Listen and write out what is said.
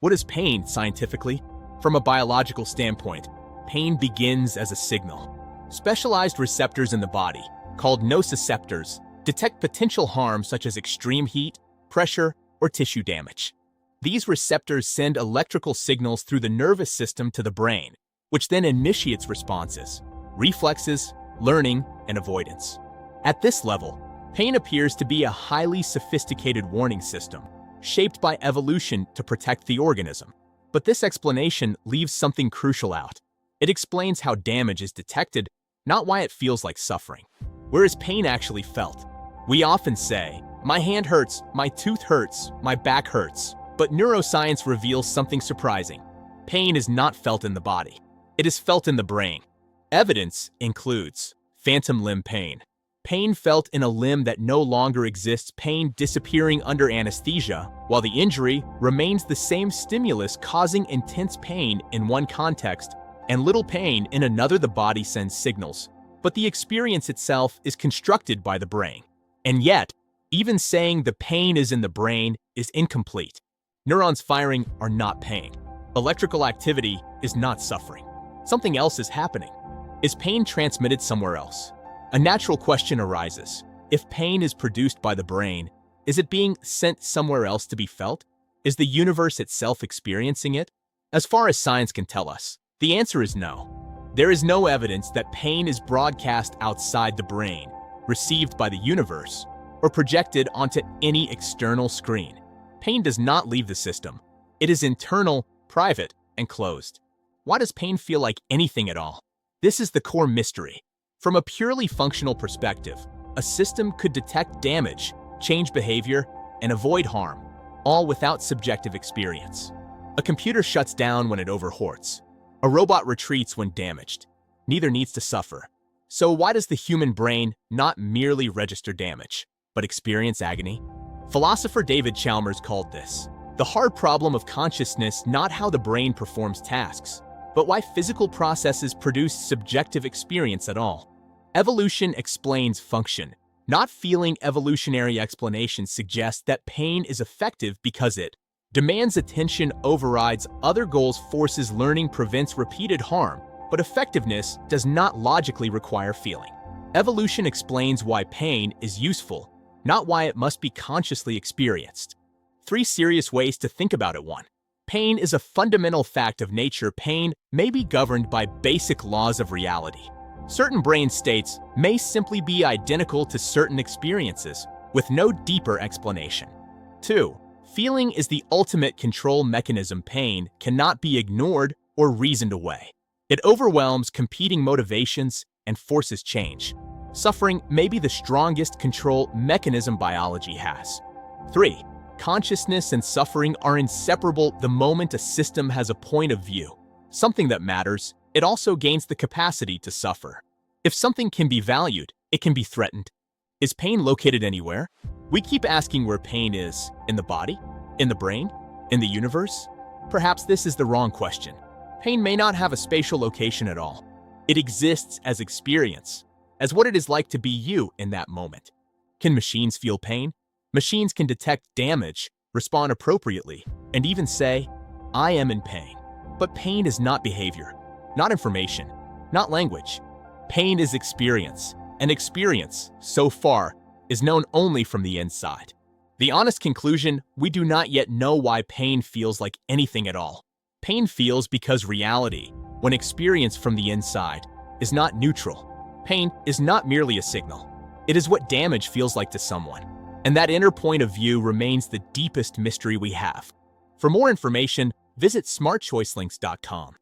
What is pain scientifically? From a biological standpoint, pain begins as a signal. Specialized receptors in the body, called nociceptors, detect potential harm such as extreme heat, pressure, or tissue damage. These receptors send electrical signals through the nervous system to the brain, which then initiates responses, reflexes, learning, and avoidance. At this level, pain appears to be a highly sophisticated warning system, shaped by evolution to protect the organism. But this explanation leaves something crucial out. It explains how damage is detected, not why it feels like suffering. Where is pain actually felt? We often say, "My hand hurts, my tooth hurts, my back hurts." But neuroscience reveals something surprising. Pain is not felt in the body. It is felt in the brain. Evidence includes phantom limb pain. Pain felt in a limb that no longer exists, pain disappearing under anesthesia, while the injury remains the same stimulus causing intense pain in one context and little pain in another. The body sends signals, but the experience itself is constructed by the brain. And yet, even saying the pain is in the brain is incomplete. Neurons firing are not pain. Electrical activity is not suffering. Something else is happening. Is pain transmitted somewhere else? A natural question arises. If pain is produced by the brain, is it being sent somewhere else to be felt? Is the universe itself experiencing it? As far as science can tell us, the answer is no. There is no evidence that pain is broadcast outside the brain, received by the universe, or projected onto any external screen. Pain does not leave the system. It is internal, private, and closed. Why does pain feel like anything at all? This is the core mystery. From a purely functional perspective, a system could detect damage, change behavior, and avoid harm, all without subjective experience. A computer shuts down when it overheats. A robot retreats when damaged. Neither needs to suffer. So why does the human brain not merely register damage, but experience agony? Philosopher David Chalmers called this the hard problem of consciousness, not how the brain performs tasks, but why physical processes produce subjective experience at all. Evolution explains function, not feeling. Evolutionary explanations suggest that pain is effective because it demands attention, overrides other goals, forces learning, prevents repeated harm, but effectiveness does not logically require feeling. Evolution explains why pain is useful, not why it must be consciously experienced. 3 serious ways to think about it. 1. Pain is a fundamental fact of nature. Pain may be governed by basic laws of reality. Certain brain states may simply be identical to certain experiences, with no deeper explanation. 2. Feeling is the ultimate control mechanism. Pain cannot be ignored or reasoned away. It overwhelms competing motivations and forces change. Suffering may be the strongest control mechanism biology has. 3. Consciousness and suffering are inseparable. The moment a system has a point of view, something that matters, it also gains the capacity to suffer. If something can be valued, it can be threatened. Is pain located anywhere? We keep asking where pain is. In the body? In the brain? In the universe? Perhaps this is the wrong question. Pain may not have a spatial location at all. It exists as experience, as what it is like to be you in that moment. Can machines feel pain? Machines can detect damage, respond appropriately, and even say, "I am in pain." But pain is not behavior, not information, not language. Pain is experience, and experience, so far, is known only from the inside. The honest conclusion: we do not yet know why pain feels like anything at all. Pain feels because reality, when experienced from the inside, is not neutral. Pain is not merely a signal. It is what damage feels like to someone. And that inner point of view remains the deepest mystery we have. For more information, visit smartchoicelinks.com.